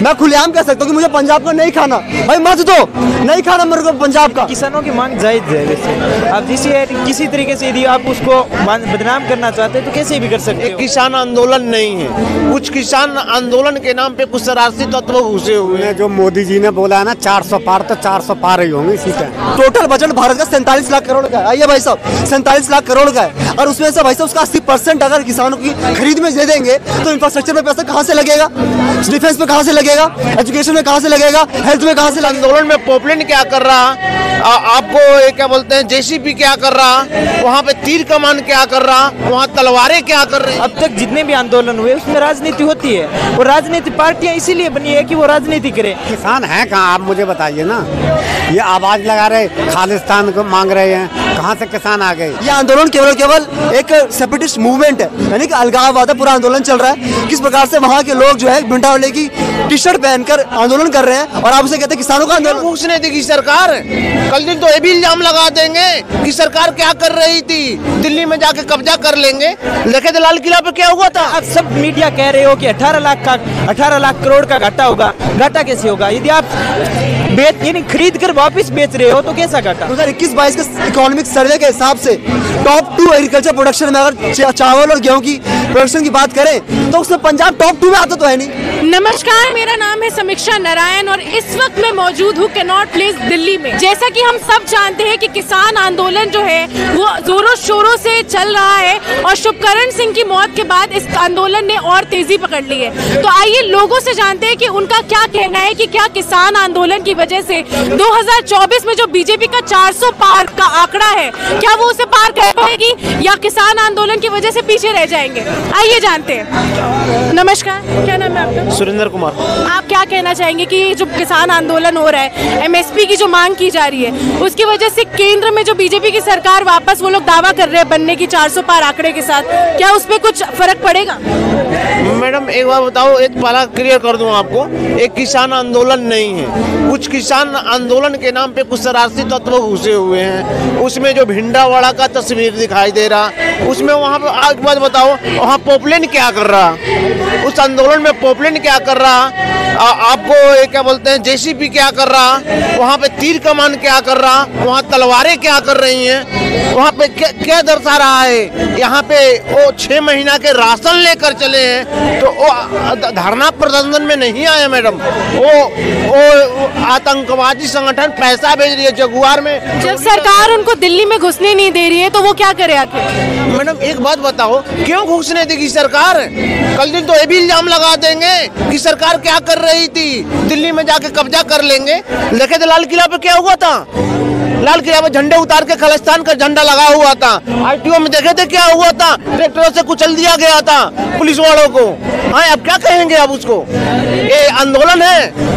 मैं खुलेआम कह सकता हूँ कि मुझे पंजाब का नहीं खाना, भाई मत दो, नहीं खाना मेरे को पंजाब का। किसानों की मांग जायज है वैसे, आप किसी तरीके से यदि आप उसको बदनाम करना चाहते हैं तो कैसे भी कर सकते हैं। किसान आंदोलन नहीं है, कुछ किसान आंदोलन के नाम पे कुछ शरारती तत्व घुसे हुए हैं। जो मोदी जी ने बोला है ना 400 पार, तो 400 पार ही होंगे इसी टाइम। टोटल बजट भारत का 47 लाख करोड़ का है। आइए भाई साहब, 47 लाख करोड़ का है, और उसमें से भाई साहब उसका 80% अगर किसानों की खरीद में दे देंगे तो इंफ्रास्ट्रक्चर में पैसा कहाँ से लगेगा, डिफेंस में कहाँ से लगेगा, एजुकेशन में कहाँ से लगेगा, हेल्थ में कहाँ से लगेगा। आंदोलन में पॉपुलेट क्या कर रहा, आपको ये क्या बोलते हैं, जेसीबी क्या कर रहा, वहाँ पे तीर कमान क्या कर रहा, वहाँ तलवारें क्या कर रही। अब तक जितने भी आंदोलन हुए उसमें राजनीति होती है, और राजनीति पार्टियां इसीलिए बनी है कि वो राजनीति करें। किसान है कहाँ, आप मुझे बताइए ना। ये आवाज लगा रहे, खालिस्तान को मांग रहे हैं, कहाँ से किसान आ गए। ये आंदोलन केवल एक सेपरेटिस्ट मूवमेंट है, यानी कि अलगाववाद पूरा आंदोलन चल रहा है। किस प्रकार से वहाँ के लोग जो है भिंडा वाले की टी शर्ट पहनकर आंदोलन कर रहे हैं, और आप उसे कहते हैं किसानों का आंदोलन। घूस नहीं देगी सरकार, कल दिन तो ये भी इल्जाम लगा देंगे कि सरकार क्या कर रही थी, दिल्ली में जाके कब्जा कर लेंगे। देखे लाल किला पे क्या हुआ था। आप सब मीडिया कह रहे हो कि 18 लाख करोड़ का घाटा होगा। घाटा कैसे होगा यदि आप यानी खरीद कर वापस बेच रहे हो तो कैसा घाटा। 2021-22 के इकोनॉमिक सर्वे के हिसाब से टॉप 2 एग्रीकल्चर प्रोडक्शन में अगर चावल और गेहूं की प्रोडक्शन की बात करें तो उसमें पंजाब टॉप 2 में आता तो है नहीं। नमस्कार, मेरा नाम है समीक्षा नारायण और इस वक्त मैं मौजूद हूँ कैनॉट प्लेस दिल्ली में। जैसा कि हम सब जानते हैं कि किसान आंदोलन जो है वो जोरों शोरों से चल रहा है, और शुभकरण सिंह की मौत के बाद इस आंदोलन ने और तेजी पकड़ ली है। तो आइए लोगों से जानते हैं कि उनका क्या कहना है कि क्या किसान आंदोलन की वजह से 2024 में जो बीजेपी का 400 पार का आंकड़ा है, क्या वो उसे पार कर पाएगी या किसान आंदोलन की वजह से पीछे रह जाएंगे। आइए जानते हैं। नमस्कार, क्या नाम है आपका? सुरेंद्र कुमार। आप क्या कहना चाहेंगे कि जो किसान आंदोलन हो रहा है, एमएसपी की जो मांग की जा रही है, उसकी वजह से केंद्र में जो बीजेपी की सरकार वापस वो लोग दावा कर रहे हैं बनने की 400 पार आंकड़े के साथ, क्या उस पर कुछ फर्क पड़ेगा? मैडम एक बार बताओ, एक पहला क्लियर कर दूं आपको, एक किसान आंदोलन नहीं है, कुछ किसान आंदोलन के नाम पे कुछ शरारती तत्व घुसे हुए हैं। उसमें जो भिंडावाड़ा का तस्वीर दिखाई दे रहा, उसमें वहाँ पे एक बात बताओ, वहाँ पॉपुलेट क्या कर रहा, उस आंदोलन में पॉपुलेट क्या कर रहा, आपको ये क्या बोलते हैं, जेसीबी क्या कर रहा, वहाँ पे तीर कमान क्या कर रहा, वहाँ तलवारें क्या कर रही हैं, वहाँ पे क्या दर्शा रहा है। यहाँ पे वो 6 महीना के राशन लेकर चले हैं, तो वो धरना प्रदर्शन में नहीं आए मैडम, वो आतंकवादी संगठन पैसा भेज रही है जगुआर में। जब सरकार उनको दिल्ली में घुसने नहीं दे रही है तो वो क्या करे आखिर? मैडम एक बात बताओ, क्यों घुसने देगी सरकार? कल दिन तो ये भी इल्जाम लगा देंगे कि सरकार क्या कर रही थी, दिल्ली में जाके कब्जा कर लेंगे। देखे लाल किला पे क्या हुआ था, लाल किला पे झंडे उतार के खालिस्तान का झंडा लगा हुआ था। आईटीओ में देखे थे क्या हुआ था, ट्रैक्टरों से कुचल दिया गया था पुलिस वालों को। हाँ, अब क्या कहेंगे अब उसको, ये आंदोलन है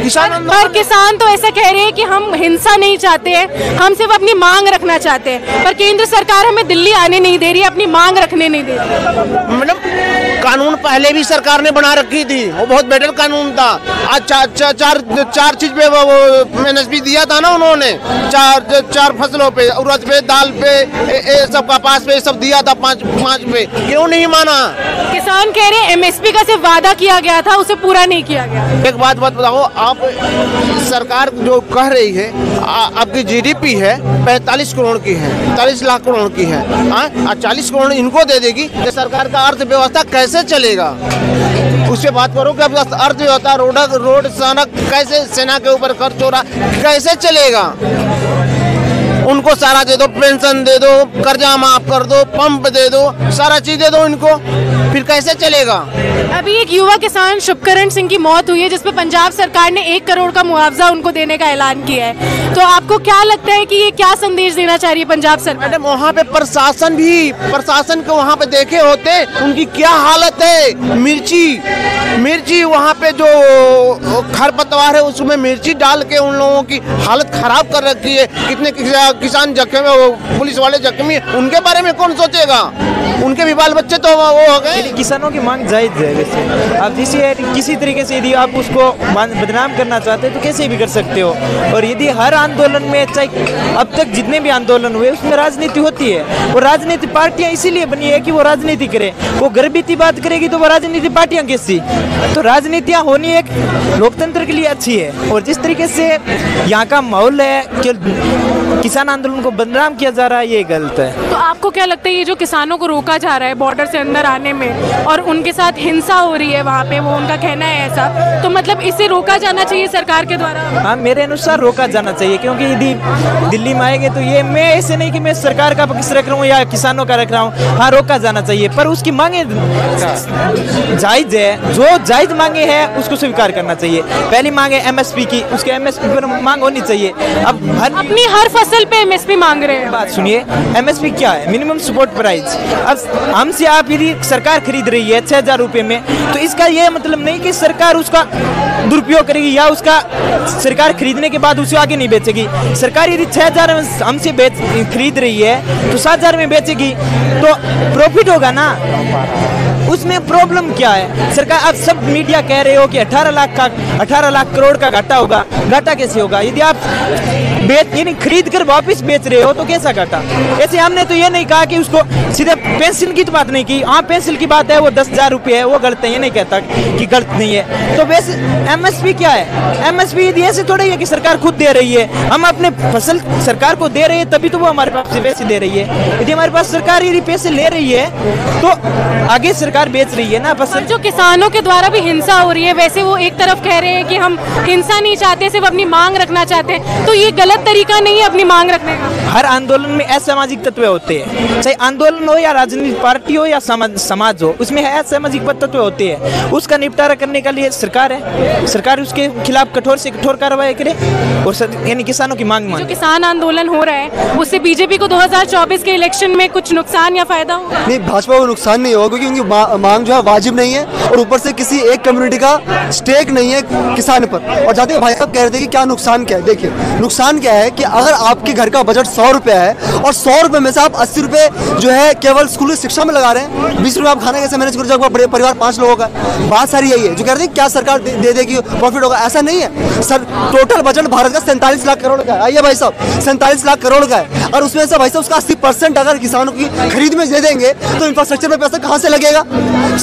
पर किसान तो ऐसा कह रहे हैं कि हम हिंसा नहीं चाहते हैं, हम सिर्फ अपनी मांग रखना चाहते हैं, पर केंद्र सरकार हमें दिल्ली आने नहीं दे रही है, अपनी मांग रखने नहीं दे रही। मैडम कानून पहले भी सरकार ने बना रखी थी, वो बहुत बेटर कानून था। आज चार चीज पे वो एमएसपी दिया था ना उन्होंने, चार फसलों पे, उड़द पे, दाल पे, सब कपास पे सब दिया था, 5 पे, क्यों नहीं माना? किसान कह रहे हैं एमएसपी का सिर्फ वादा किया गया था, उसे पूरा नहीं किया गया। एक बात बताओ, आप सरकार जो कह रही है आपकी जीडीपी है 45 करोड़ की है, 45 लाख करोड़ की है, 40 करोड़ इनको दे देगी तो सरकार का अर्थव्यवस्था कैसे चलेगा? उससे बात करो कि अब अर्थव्यवस्था, रोड सड़क कैसे, सेना के ऊपर खर्च हो रहा, कैसे चलेगा? उनको सारा दे दो, पेंशन दे दो, कर्जा माफ कर दो, पंप दे दो, सारा चीज दे दो इनको, फिर कैसे चलेगा? अभी एक युवा किसान शुभकरण सिंह की मौत हुई है जिसपे पंजाब सरकार ने 1 करोड़ का मुआवजा उनको देने का ऐलान किया है, तो आपको क्या लगता है कि ये क्या संदेश देना चाह रही है पंजाब सरकार? मैडम वहाँ पे प्रशासन को वहाँ पे देखे होते, उनकी क्या हालत है। मिर्ची वहाँ पे जो खरपतवार है उसमें मिर्ची डाल के उन लोगों की हालत खराब कर रखी है। कितने किसान जख्मी, पुलिस वाले जख्मी, उनके बारे में कौन सोचेगा? उनके भी बाल बच्चे तो वो हो गए। किसानों की मांग जायज है। से। अब किसी तरीके से यदि आप उसको बदनाम करना चाहते हैं तो कैसे भी कर सकते हो। और यदि हर आंदोलन में, चाहे अब तक जितने भी आंदोलन हुए, उसमें राजनीति होती है। और राजनीति पार्टियां इसीलिए बनी है कि वो राजनीति करे। वो गर्भीती बात करेगी तो वो राजनीति पार्टियां कैसी? तो राजनीतियां होनी एक लोकतंत्र के लिए अच्छी है। और जिस तरीके से यहाँ का माहौल है कि किसान आंदोलन को बदनाम किया जा रहा है, ये गलत है। तो आपको क्या लगता है ये जो किसानों को रोका जा रहा है बॉर्डर से अंदर आने में और उनके साथ हिंसा हो रही है वहाँ पे, वो उनका कहना है ऐसा, तो मतलब इसे रोका जाना चाहिए सरकार के द्वारा? हाँ, मेरे अनुसार रोका जाना चाहिए। क्योंकि यदि दिल्ली में आएंगे तो ये, मैं ऐसे नहीं कि मैं सरकार का पक्ष रख रहा हूँ या किसानों का रख रहा हूँ। हाँ, रोका जाना चाहिए, पर उसकी मांगे जायज है। जो जायज मांगे है उसको स्वीकार करना चाहिए। पहली मांगे MSP की, उसके MSP पर मांग होनी चाहिए। अब अपनी हर फसल पे MSP मांग रहे हैं। बात सुनिए, MSP क्या है? Minimum support price. अब हमसे आप यदि सरकार खरीद रही है 6000 रुपए में, तो इसका ये मतलब नहीं कि सरकार उसका दुरुपयोग करेगी या उसका सरकार खरीदने के बाद उसे आगे नहीं बेचेगी। सरकार यदि 6000 हमसे खरीद रही है तो 7000 में बेचेगी तो प्रॉफिट होगा ना। उसमें प्रॉब्लम क्या है? सरकार, अब सब मीडिया कह रहे हो कि 18 लाख करोड़ का घाटा होगा। घाटा कैसे होगा? यदि आप यानी खरीद कर वापस बेच रहे हो तो कैसा घाटा? ऐसे हमने तो ये नहीं कहा कि उसको सीधे पेंसिल की तो बात नहीं की। हाँ, पेंसिल की बात है, वो 10,000 रुपये है, वो गलत है, ये नहीं कहता कि गलत नहीं है। तो वैसे MSP क्या है? MSP यदि ऐसे थोड़ा ही है कि सरकार खुद दे रही है। हम अपने फसल सरकार को दे रहे हैं तभी तो वो हमारे पास से पैसे दे रही है। यदि हमारे पास सरकार यदि पैसे ले रही है तो आगे सरकार बेच रही है ना फसल। जो किसानों के द्वारा भी हिंसा हो रही है, वैसे वो एक तरफ कह रहे हैं कि हम हिंसा नहीं चाहते, सिर्फ अपनी मांग रखना चाहते हैं, तो ये गलत तरीका नहीं है अपनी मांग रखने का? हर आंदोलन में असामाजिक तत्व होते हैं, चाहे आंदोलन हो या राजनीतिक पार्टी हो या समाज हो, उसमें असामाजिक तत्व होते हैं। उसका निपटारा करने के लिए सरकार है। सरकार उसके खिलाफ कठोर से कठोर कार्रवाई करे और यानी किसानों की मांग माने। जो किसान आंदोलन हो रहा है उससे बीजेपी को 2024 के इलेक्शन में कुछ नुकसान या फायदा होगा? नहीं, भाजपा को नुकसान नहीं होगा क्योंकि उनकी मांग जो है वाजिब नहीं है और ऊपर से किसी एक कम्युनिटी का स्टेक नहीं है किसान पर। और जाते हुए भाई साहब कह रहे थे कि क्या नुकसान क्या है। देखिए, नुकसान क्या है कि अगर आपके घर का बजट 100 रुपया है और 100 रुपये में से आप 80 रुपये जो है केवल स्कूल की शिक्षा में लगा रहे हैं, 20 रुपये आप खाना कैसे मैनेज करोगे? आपका परिवार 5 लोगों का। बात सारी यही है। जो कह रहे हैं क्या सरकार दे देगी प्रॉफिट होगा, ऐसा नहीं है सर। टोटल बजट भारत का 47 लाख करोड़ का है। आइए भाई साहब, 47 लाख करोड़ का है और उसमें से भाई साहब उसका 80% अगर किसानों की खरीद में दे देंगे तो इंफ्रास्ट्रक्चर में पैसा कहाँ से लगेगा?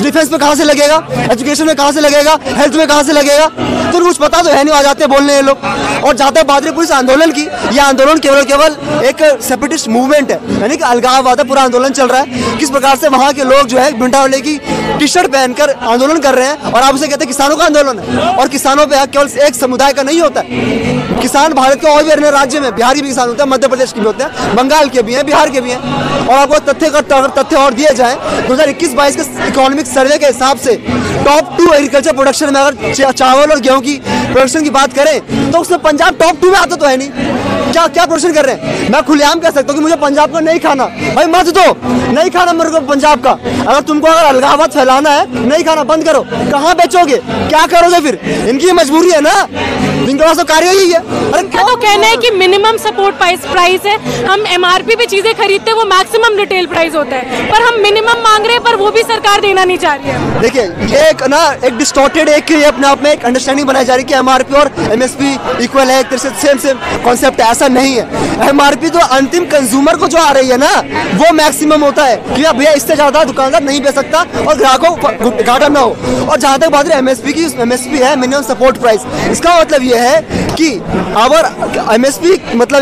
डिफेंस में कहाँ से लगेगा? एजुकेशन में कहाँ से लगेगा? हेल्थ में कहाँ से लगेगा? तो कुछ पता तो है नहीं, आ जाते बोलने ये लोग। और जाते हैं बात रही पुलिस आंदोलन की, यह आंदोलन केवल एक सेपरेटिस्ट मूवमेंट है, यानी कि अलगाववाद है। पूरा आंदोलन चल रहा है किस प्रकार से वहाँ के लोग जो है बिंडा वाले की टी-शर्ट पहनकर आंदोलन कर रहे हैं और आप उसे कहते हैं किसानों का आंदोलन है। और किसानों पे केवल एक समुदाय का नहीं होता है। किसान भारत के और भी अन्य राज्य में, बिहार के भी किसान होते हैं, मध्य प्रदेश के भी होते हैं, बंगाल के भी हैं, बिहार के भी हैं। और आपको तथ्य और दिए जाए 2021-22 के इकोनॉमिक सर्वे के हिसाब से टॉप 2 एग्रीकल्चर प्रोडक्शन में अगर चावल और गेहूं की प्रोडक्शन की बात करें तो उसमें पंजाब टॉप 2 में आता तो है नहीं। क्या प्रोडक्शन कर रहे हैं? मैं खुलेआम कह सकता हूँ कि मुझे पंजाब का नहीं खाना, भाई मत दो, नहीं खाना मेरे को पंजाब का। अगर तुमको अगर अलगाववाद फैलाना है, नहीं खाना बंद करो। कहाँ बेचोगे? क्या करोगे फिर? इनकी मजबूरी है ना, इनके पास तो कार्य ही है। अरे क्या तो कहना है कि मिनिमम सपोर्ट प्राइस है, हम MRP पे चीजें खरीदते हैं, वो मैक्सिमम रिटेल प्राइस होता है, पर हम मिनिमम मांग रहे हैं, पर वो भी सरकार देना नहीं चाह रही है। देखिए, ये एक डिस्टॉर्टेड अपने आप में एक अंडरस्टैंडिंग बनाई जा रही है कि MRP और MSP इक्वल है, एक तरह से सेम कॉन्सेप्ट है। ऐसा नहीं है। MRP तो अंतिम कंज्यूमर को जो आ रही है ना, वो मैक्सिमम होता है कि भैया इससे ज्यादा दुकानदार नहीं बेच सकता और ग्राहकों को घाटा ना हो। और जहां तक बात है MSP की, MSP है मिनिमम सपोर्ट प्राइस। इसका मतलब ये है कि अगर MSP मतलब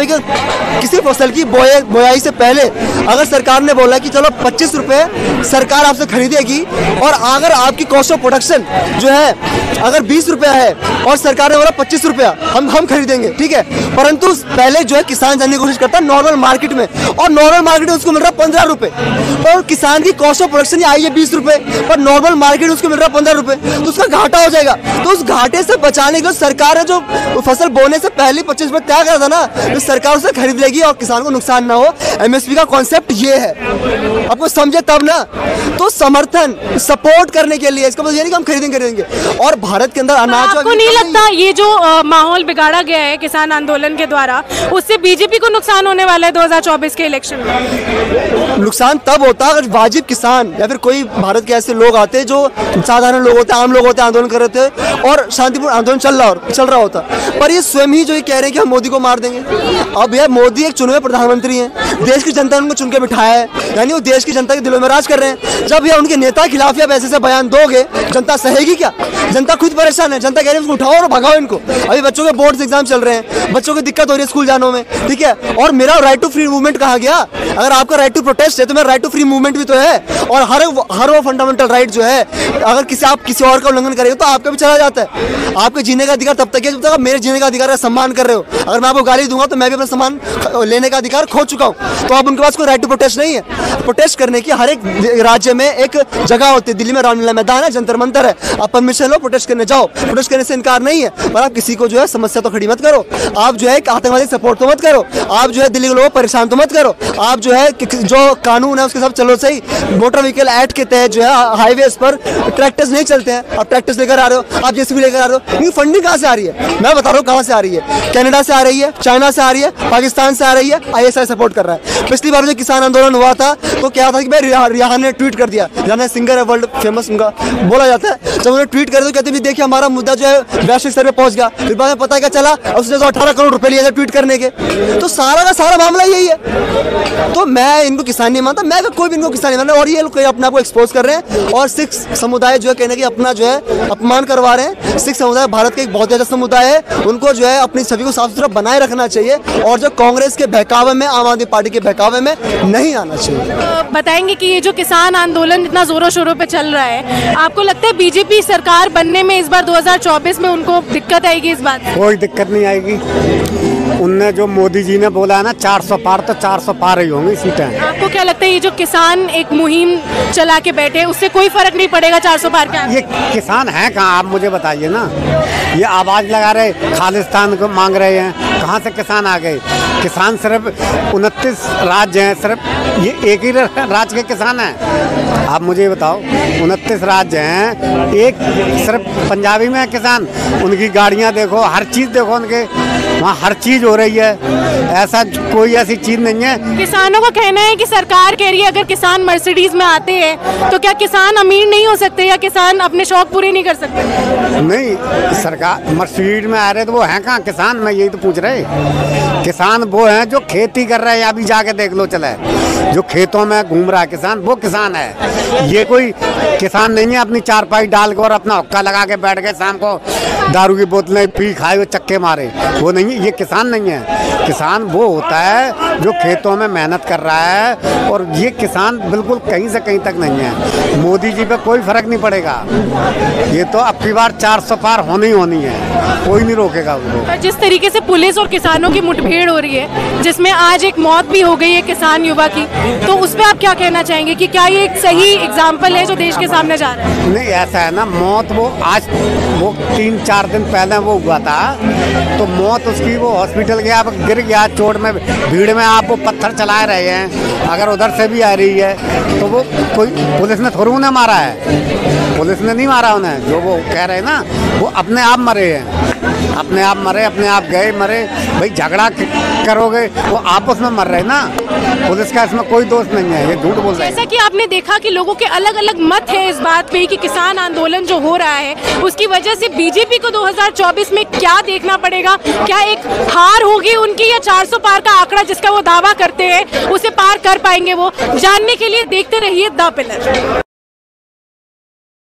किसी फसल की बोआई से पहले अगर सरकार ने बोला कि चलो 25 रुपए सरकार आपसे खरीदेगी और अगर आपकी कॉस्ट ऑफ प्रोडक्शन जो है अगर 20 रुपया है और सरकार ने बोला 25 रुपया हम खरीदेंगे, ठीक है, परंतु पहले जो है किसान जानने की कोशिश करता है नॉर्मल मार्केट में और नॉर्मल मार्केट में उसको मिल रहा है 15 रुपए और किसान की कॉस्ट ऑफ प्रोडक्शन आई है 20 रुपए पर नॉर्मल मार्केट उसको मिल रहा है 15 रुपए, तो उसका घाटा हो जाएगा। तो उस घाटे से बचाने के लिए सरकार ने जो फसल बोने से पहले 25 रुपए तय करा था ना, तो सरकार उसे खरीद लेगी और किसान को नुकसान ना हो। MSP का कॉन्सेप्ट ये है, आपको समझे तब ना। तो समर्थन सपोर्ट करने के लिए, इसका मतलब ये नहीं कि हम खरीदेंगे। और भारत के अंदर अनाज, आपको नहीं लगता ये जो माहौल बिगाड़ा गया है किसान आंदोलन के द्वारा, उससे बीजेपी को नुकसान होने वाला है 2024 के इलेक्शन में? नुकसान तब होता है अगर वाजिब किसान या फिर कोई भारत के ऐसे लोग आते जो साधारण लोग होते, आम लोग होते, आंदोलन कर रहे थे और शांतिपूर्ण आंदोलन चल रहा होता। पर ये स्वयं ही जो ये कह रहे हैं कि हम मोदी को मार देंगे। अब यह मोदी एक चुने हुए प्रधानमंत्री हैं, देश की जनता ने उनको चुन के बिठाया है, यानी वो देश की जनता के दिलों में राज कर रहे हैं। जब यह उनके नेता के खिलाफ या वैसे से बयान दोगे, जनता सहेगी क्या? जनता खुद परेशान है, जनता कह रही है उसको उठाओ और भगाओ इनको। अभी बच्चों के बोर्ड एग्जाम चल रहे हैं, बच्चों को दिक्कत हो रही है स्कूल जाने में, ठीक है। और मेरा राइट टू फ्री मूवमेंट कहा गया? अगर आपका राइट टू प्रोटेस्ट है तो मेरा राइट टू फ्री मूवमेंट भी तो है। और हर वो फंडामेंटल राइट जो है, अगर आप किसी और का उल्लंघन करेंगे तो आपका भी चला जाता है। आपके जीने का अधिकार तब तक है जब तक आप मेरे जीने का अधिकार का सम्मान कर रहे हो। अगर मैं आपको गाली दूंगा तो मैं भी अपना सम्मान लेने का अधिकार खो चुका हूँ। तो अब उनके पास कोई राइट टू प्रोटेस्ट नहीं है। प्रोटेस्ट करने की हर एक राज्य में एक जगह होती है। दिल्ली में रामलीला मैदान है, जंतर मंतर है, आप परमिशन लो, प्रोटेस्ट करने जाओ। प्रोटेस्ट करने से इनकार नहीं है, पर आप किसी को जो है समस्या तो खड़ी मत करो। आप जो है आतंकवादी सपोर्ट तो मत करो। आप जो है दिल्ली के लोगों को परेशान तो मत करो। आप जो है जो कानून है उसके साथ चलो सही। मोटर व्हीकल एक्ट के तहत जो है हाईवेज पर ट्रैक्टर्स नहीं चलते हैं, आप ट्रैक्टर्स लेकर आ रहे हो, आप जेसीबी लेकर आ रहे हो। ये फंडिंग कहाँ से आ रही है? मैं बता रहा हूँ कहाँ से आ रही है। कनाडा से आ रही है, चाइना से आ रही है, पाकिस्तान से आ रही है। ISI सपोर्ट कर रहा है। पिछली बार जो किसान आंदोलन हुआ था तो क्या था कि भाई रिहान ने ट्वीट कर दिया। रिहान सिंगर है, वर्ल्ड फेमस उनका बोला जाता है। जब उन्होंने ट्वीट कर दिया तो कहते भी देखिए हमारा मुद्दा जो है वैश्विक स्तर पे पहुंच गया। फिर बाद में पता क्या चला, उसने तो 18 करोड़ रुपए लिए थे ट्वीट करने के। तो सारा का सारा मामला यही है। तो मैं इनको किसान नहीं मानता, मैं कोई भी इनको किसान नहीं मानता। और ये लोग अपने आप को एक्सपोज कर रहे हैं और सिख समुदाय जो है कहने की अपना जो है अपमान करवा रहे हैं। सिख समुदाय भारत का एक बहुत अच्छा समुदाय है, उनको जो है अपनी छवि को साफ सुथरा बनाए रखना चाहिए और जो कांग्रेस के बहकावे में, आम आदमी पार्टी के बहकावे में नहीं आना चाहिए। बताएंगे कि ये जो किसान आंदोलन इतना जोरों शोरों पे चल रहा है, आपको लगता है बीजेपी सरकार बनने में इस बार 2024 में उनको दिक्कत आएगी? इस बात कोई दिक्कत नहीं आएगी। उनने जो मोदी जी ने बोला है ना 400 पार, तो 400 पार ही होंगी सीटें। आपको क्या लगता है ये जो किसान एक मुहिम चला के बैठे उससे कोई फर्क नहीं पड़ेगा 400 पार का? ये किसान है कहाँ, आप मुझे बताइए ना। ये आवाज लगा रहे, खालिस्तान को मांग रहे हैं, कहाँ से किसान आ गए? किसान सिर्फ 29 राज्य हैं, सिर्फ ये एक ही राज्य के किसान हैं। आप मुझे बताओ, 29 राज्य हैं, एक सिर्फ पंजाबी में है किसान। उनकी गाड़ियाँ देखो, हर चीज़ देखो, उनके वहाँ हर चीज़ हो रही है। ऐसा कोई ऐसी चीज़ नहीं है। किसानों का कहना है कि सरकार कह रही है अगर किसान मर्सिडीज में आते हैं तो क्या किसान अमीर नहीं हो सकते या किसान अपने शौक पूरे नहीं कर सकते? नहीं, सरकार मर्सिडीज में आ रहे तो वो हैं कहाँ किसान? मैं यही तो पूछ रहे। किसान वो हैं जो खेती कर रहे हैं। अभी जाके देख लो, चले जो खेतों में घूम रहा है किसान, वो किसान है। ये कोई किसान नहीं है अपनी चारपाई डाल के और अपना हुक्का लगा के बैठ गए, शाम को दारू की बोतलें पी खाए वो चक्के मारे, वो नहीं है। ये किसान नहीं है। किसान वो होता है जो खेतों में मेहनत कर रहा है, और ये किसान बिल्कुल कहीं से कहीं तक नहीं है। मोदी जी पे कोई फर्क नहीं पड़ेगा। ये तो अब की बार 400 पार होनी है, कोई नहीं रोकेगा उसको। जिस तरीके से पुलिस और किसानों की मुठभेड़ हो रही है, जिसमें आज एक मौत भी हो गई है किसान युवा की, तो उस पर आप क्या कहना चाहेंगे कि क्या ये एक सही एग्जाम्पल है जो देश के सामने जा रहा है? नहीं, ऐसा है ना, मौत वो आज वो 3-4 दिन पहले वो हुआ था, तो मौत उसकी वो हॉस्पिटल गया, अब गिर गया चोट में, भीड़ में आप वो पत्थर चला रहे हैं, अगर उधर से भी आ रही है तो वो कोई पुलिस ने थोड़ी उन्हें मारा है। पुलिस ने नहीं मारा उन्हें। जो वो कह रहे हैं ना, वो अपने आप मरे हैं, अपने आप मरे, अपने आप गए मरे। भाई झगड़ा करोगे, वो आपस में मर रहे ना। पुलिस का इसमें कोई दोष नहीं है, ये झूठ बोल रहे हैं। जैसा कि आपने देखा कि लोगों के अलग अलग मत है इस बात पे कि किसान आंदोलन जो हो रहा है उसकी वजह से बीजेपी को 2024 में क्या देखना पड़ेगा? क्या एक हार होगी उनकी, या 400 पार का आंकड़ा जिसका वो दावा करते हैं उसे पार कर पाएंगे वो? जानने के लिए देखते रहिए द पिलर।